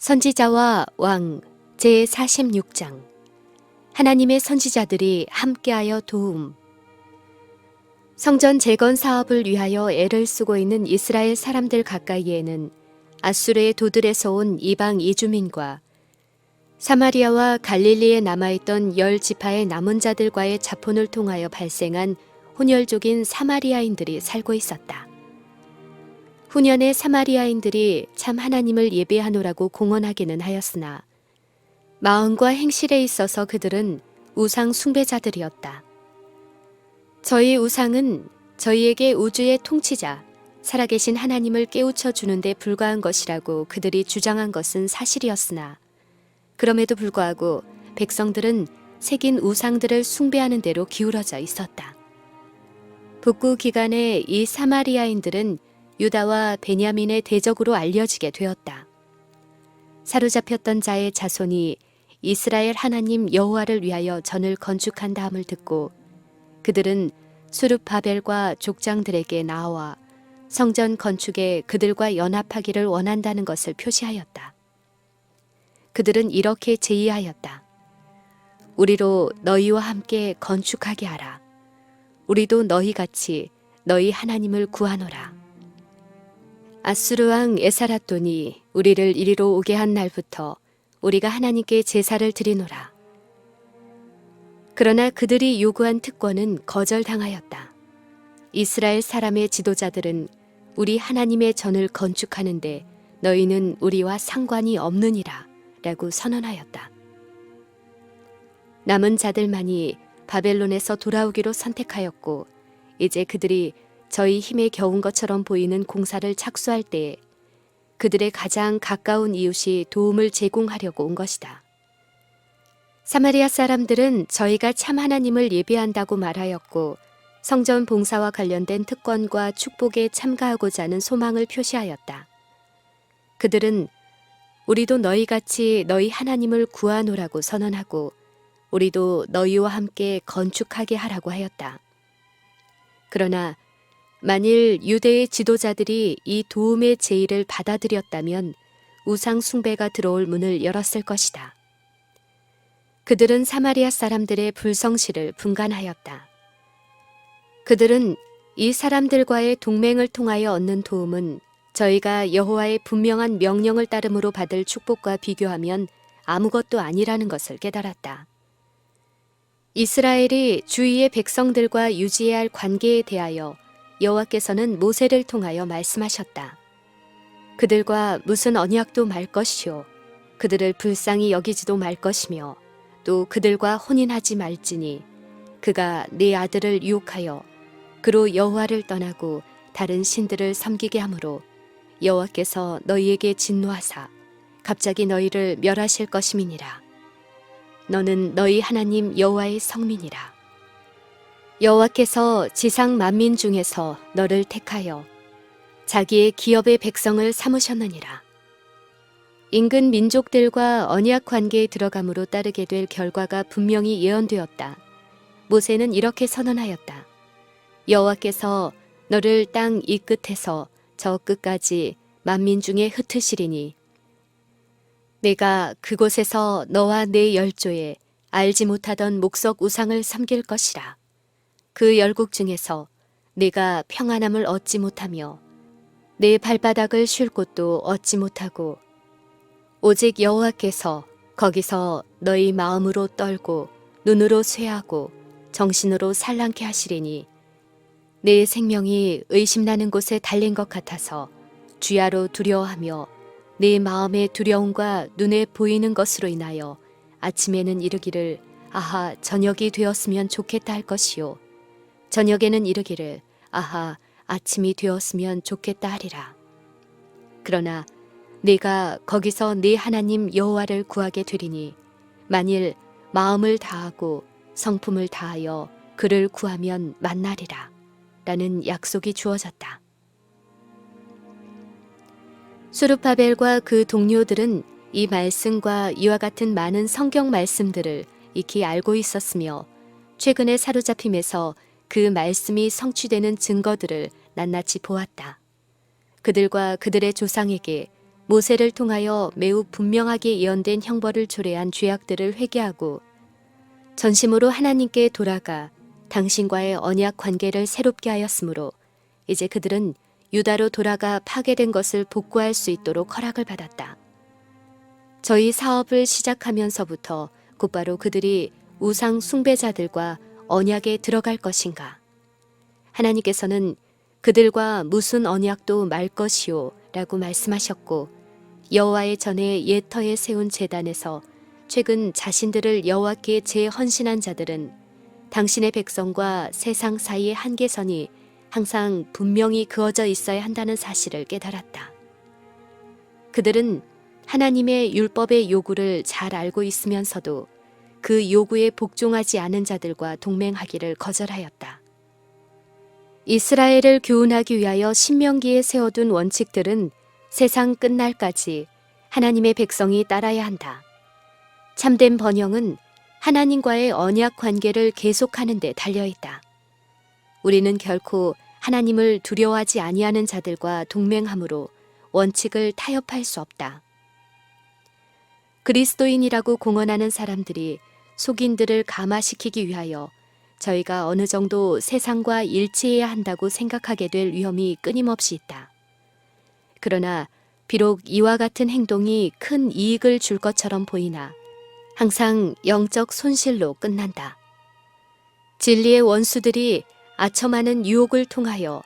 선지자와 왕 제46장. 하나님의 선지자들이 함께하여 도움. 성전 재건 사업을 위하여 애를 쓰고 있는 이스라엘 사람들 가까이에는 아수르의 도들에서 온 이방 이주민과 사마리아와 갈릴리에 남아있던 10지파의 남은 자들과의 자폰을 통하여 발생한 혼혈족인 사마리아인들이 살고 있었다. 후년에 사마리아인들이 참 하나님을 예배하노라고 공언하기는 하였으나 마음과 행실에 있어서 그들은 우상 숭배자들이었다. 저희 우상은 저희에게 우주의 통치자, 살아계신 하나님을 깨우쳐 주는데 불과한 것이라고 그들이 주장한 것은 사실이었으나 그럼에도 불구하고 백성들은 새긴 우상들을 숭배하는 대로 기울어져 있었다. 북구 기간에 이 사마리아인들은 유다와 베냐민의 대적으로 알려지게 되었다. 사로잡혔던 자의 자손이 이스라엘 하나님 여호와를 위하여 전을 건축한 다음을 듣고 그들은 수룹바벨과 족장들에게 나와 성전 건축에 그들과 연합하기를 원한다는 것을 표시하였다. 그들은 이렇게 제의하였다. 우리로 너희와 함께 건축하게 하라. 우리도 너희같이 너희 하나님을 구하노라. 아수르 왕 에사라돈이 우리를 이리로 오게 한 날부터 우리가 하나님께 제사를 드리노라. 그러나 그들이 요구한 특권은 거절당하였다. 이스라엘 사람의 지도자들은 우리 하나님의 전을 건축하는데 너희는 우리와 상관이 없느니라 라고 선언하였다. 남은 자들만이 바벨론에서 돌아오기로 선택하였고 이제 그들이 저희 힘에 겨운 것처럼 보이는 공사를 착수할 때에 그들의 가장 가까운 이웃이 도움을 제공하려고 온 것이다. 사마리아 사람들은 저희가 참 하나님을 예배한다고 말하였고 성전 봉사와 관련된 특권과 축복에 참가하고자 하는 소망을 표시하였다. 그들은 우리도 너희같이 너희 하나님을 구하노라고 선언하고 우리도 너희와 함께 건축하게 하라고 하였다. 그러나 만일 유대의 지도자들이 이 도움의 제의를 받아들였다면 우상 숭배가 들어올 문을 열었을 것이다. 그들은 사마리아 사람들의 불성실을 분간하였다. 그들은 이 사람들과의 동맹을 통하여 얻는 도움은 저희가 여호와의 분명한 명령을 따름으로 받을 축복과 비교하면 아무것도 아니라는 것을 깨달았다. 이스라엘이 주위의 백성들과 유지해야 할 관계에 대하여 여호와께서는 모세를 통하여 말씀하셨다. 그들과 무슨 언약도 말 것이요 그들을 불쌍히 여기지도 말 것이며 또 그들과 혼인하지 말지니 그가 네 아들을 유혹하여 그로 여호와를 떠나고 다른 신들을 섬기게 하므로 여호와께서 너희에게 진노하사 갑자기 너희를 멸하실 것임이니라. 너는 너희 하나님 여호와의 성민이라. 여호와께서 지상 만민 중에서 너를 택하여 자기의 기업의 백성을 삼으셨느니라. 인근 민족들과 언약 관계에 들어감으로 따르게 될 결과가 분명히 예언되었다. 모세는 이렇게 선언하였다. 여호와께서 너를 땅 이 끝에서 저 끝까지 만민 중에 흩으시리니 내가 그곳에서 너와 내 열조에 알지 못하던 목석 우상을 섬길 것이라. 그 열국 중에서 네가 평안함을 얻지 못하며 내 발바닥을 쉴 곳도 얻지 못하고 오직 여호와께서 거기서 너희 마음으로 떨고 눈으로 쇠하고 정신으로 산란케 하시리니 내 생명이 의심나는 곳에 달린 것 같아서 주야로 두려워하며 내 마음의 두려움과 눈에 보이는 것으로 인하여 아침에는 이르기를 아하 저녁이 되었으면 좋겠다 할 것이요 저녁에는 이르기를 아하 아침이 되었으면 좋겠다 하리라. 그러나 네가 거기서 네 하나님 여호와를 구하게 되리니 만일 마음을 다하고 성품을 다하여 그를 구하면 만나리라 라는 약속이 주어졌다. 수룹바벨과 그 동료들은 이 말씀과 이와 같은 많은 성경 말씀들을 익히 알고 있었으며 최근의 사로잡힘에서 그 말씀이 성취되는 증거들을 낱낱이 보았다. 그들과 그들의 조상에게 모세를 통하여 매우 분명하게 예언된 형벌을 초래한 죄악들을 회개하고 전심으로 하나님께 돌아가 당신과의 언약 관계를 새롭게 하였으므로 이제 그들은 유다로 돌아가 파괴된 것을 복구할 수 있도록 허락을 받았다. 저희 사업을 시작하면서부터 곧바로 그들이 우상 숭배자들과 언약에 들어갈 것인가? 하나님께서는 그들과 무슨 언약도 말 것이요 라고 말씀하셨고 여호와의 전에 옛 터에 세운 제단에서 최근 자신들을 여호와께 재헌신한 자들은 당신의 백성과 세상 사이의 한계선이 항상 분명히 그어져 있어야 한다는 사실을 깨달았다. 그들은 하나님의 율법의 요구를 잘 알고 있으면서도 그 요구에 복종하지 않은 자들과 동맹하기를 거절하였다. 이스라엘을 교훈하기 위하여 신명기에 세워둔 원칙들은 세상 끝날까지 하나님의 백성이 따라야 한다. 참된 번영은 하나님과의 언약 관계를 계속하는 데 달려있다. 우리는 결코 하나님을 두려워하지 아니하는 자들과 동맹함으로 원칙을 타협할 수 없다. 그리스도인이라고 공언하는 사람들이 속인들을 감화시키기 위하여 저희가 어느 정도 세상과 일치해야 한다고 생각하게 될 위험이 끊임없이 있다. 그러나 비록 이와 같은 행동이 큰 이익을 줄 것처럼 보이나 항상 영적 손실로 끝난다. 진리의 원수들이 아첨하는 유혹을 통하여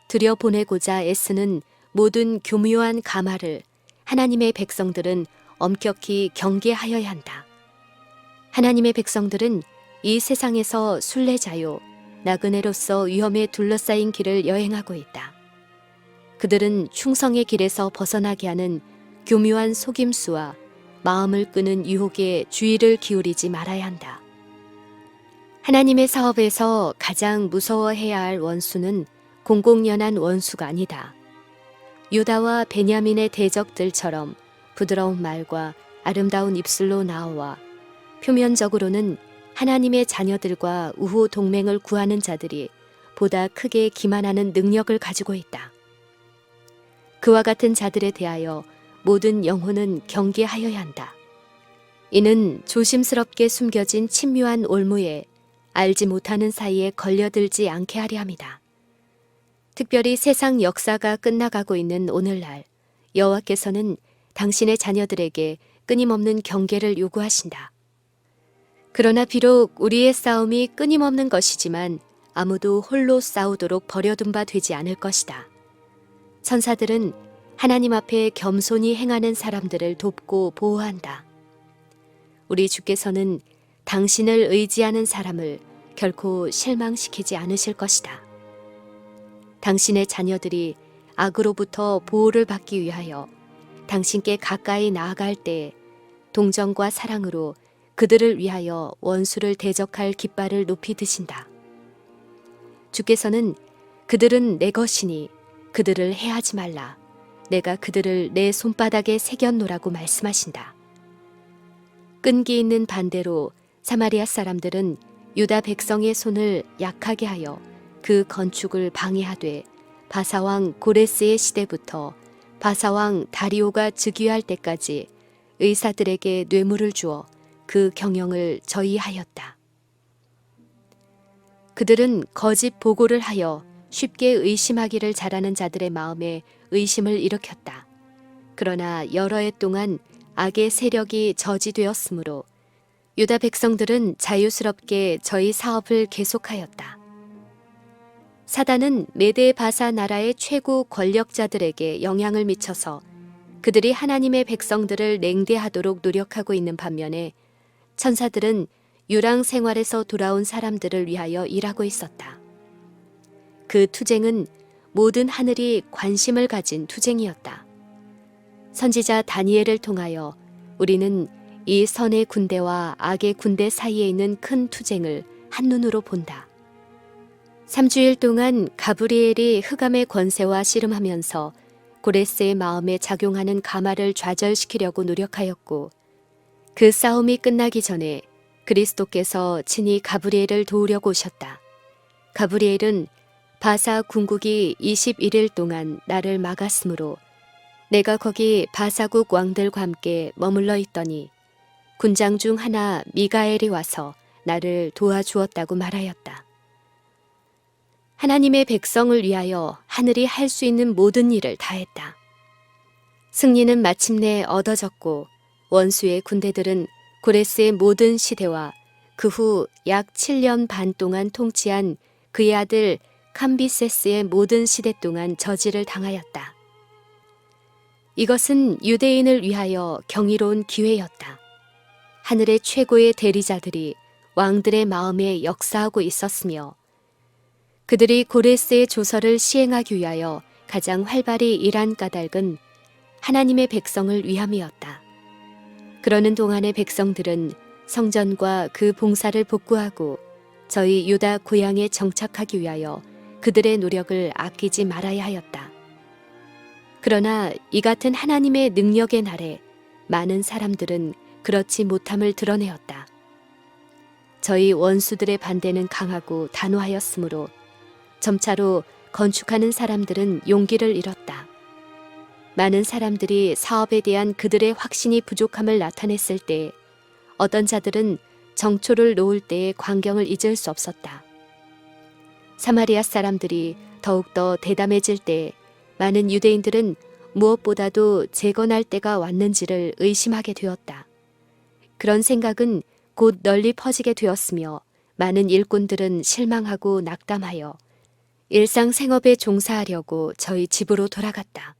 들여보내고자 애쓰는 모든 교묘한 가마를 하나님의 백성들은 엄격히 경계하여야 한다. 하나님의 백성들은 이 세상에서 순례자요, 나그네로서 위험에 둘러싸인 길을 여행하고 있다. 그들은 충성의 길에서 벗어나게 하는 교묘한 속임수와 마음을 끄는 유혹에 주의를 기울이지 말아야 한다. 하나님의 사업에서 가장 무서워해야 할 원수는 공공연한 원수가 아니다. 유다와 베냐민의 대적들처럼 부드러운 말과 아름다운 입술로 나와 표면적으로는 하나님의 자녀들과 우호 동맹을 구하는 자들이 보다 크게 기만하는 능력을 가지고 있다. 그와 같은 자들에 대하여 모든 영혼은 경계하여야 한다. 이는 조심스럽게 숨겨진 친묘한 올무에 알지 못하는 사이에 걸려들지 않게 하려 함이다. 특별히 세상 역사가 끝나가고 있는 오늘날 여호와께서는 당신의 자녀들에게 끊임없는 경계를 요구하신다. 그러나 비록 우리의 싸움이 끊임없는 것이지만 아무도 홀로 싸우도록 버려둔 바 되지 않을 것이다. 천사들은 하나님 앞에 겸손히 행하는 사람들을 돕고 보호한다. 우리 주께서는 당신을 의지하는 사람을 결코 실망시키지 않으실 것이다. 당신의 자녀들이 악으로부터 보호를 받기 위하여 당신께 가까이 나아갈 때 동정과 사랑으로 그들을 위하여 원수를 대적할 깃발을 높이 드신다. 주께서는 그들은 내 것이니 그들을 해하지 말라. 내가 그들을 내 손바닥에 새겼노라고 말씀하신다. 끈기 있는 반대로 사마리아 사람들은 유다 백성의 손을 약하게 하여 그 건축을 방해하되 바사왕 고레스의 시대부터 바사왕 다리오가 즉위할 때까지 의사들에게 뇌물을 주어 그 경영을 저희하였다. 그들은 거짓 보고를 하여 쉽게 의심하기를 잘하는 자들의 마음에 의심을 일으켰다. 그러나 여러 해 동안 악의 세력이 저지되었으므로 유다 백성들은 자유스럽게 저희 사업을 계속하였다. 사단은 메데 바사 나라의 최고 권력자들에게 영향을 미쳐서 그들이 하나님의 백성들을 냉대하도록 노력하고 있는 반면에 천사들은 유랑 생활에서 돌아온 사람들을 위하여 일하고 있었다. 그 투쟁은 모든 하늘이 관심을 가진 투쟁이었다. 선지자 다니엘을 통하여 우리는 이 선의 군대와 악의 군대 사이에 있는 큰 투쟁을 한눈으로 본다. 3주일 동안 가브리엘이 흑암의 권세와 씨름하면서 고레스의 마음에 작용하는 가마를 좌절시키려고 노력하였고 그 싸움이 끝나기 전에 그리스도께서 친히 가브리엘을 도우려고 오셨다. 가브리엘은 바사 궁극이 21일 동안 나를 막았으므로 내가 거기 바사국 왕들과 함께 머물러 있더니 군장 중 하나 미가엘이 와서 나를 도와주었다고 말하였다. 하나님의 백성을 위하여 하늘이 할 수 있는 모든 일을 다했다. 승리는 마침내 얻어졌고 원수의 군대들은 고레스의 모든 시대와 그 후 약 7년 반 동안 통치한 그의 아들 캄비세스의 모든 시대 동안 저지를 당하였다. 이것은 유대인을 위하여 경이로운 기회였다. 하늘의 최고의 대리자들이 왕들의 마음에 역사하고 있었으며 그들이 고레스의 조서를 시행하기 위하여 가장 활발히 일한 까닭은 하나님의 백성을 위함이었다. 그러는 동안의 백성들은 성전과 그 봉사를 복구하고 저희 유다 고향에 정착하기 위하여 그들의 노력을 아끼지 말아야 하였다. 그러나 이 같은 하나님의 능력의 날에 많은 사람들은 그렇지 못함을 드러내었다. 저희 원수들의 반대는 강하고 단호하였으므로 점차로 건축하는 사람들은 용기를 잃었다. 많은 사람들이 사업에 대한 그들의 확신이 부족함을 나타냈을 때 어떤 자들은 정초를 놓을 때의 광경을 잊을 수 없었다. 사마리아 사람들이 더욱더 대담해질 때 많은 유대인들은 무엇보다도 재건할 때가 왔는지를 의심하게 되었다. 그런 생각은 곧 널리 퍼지게 되었으며 많은 일꾼들은 실망하고 낙담하여 일상생업에 종사하려고 저희 집으로 돌아갔다.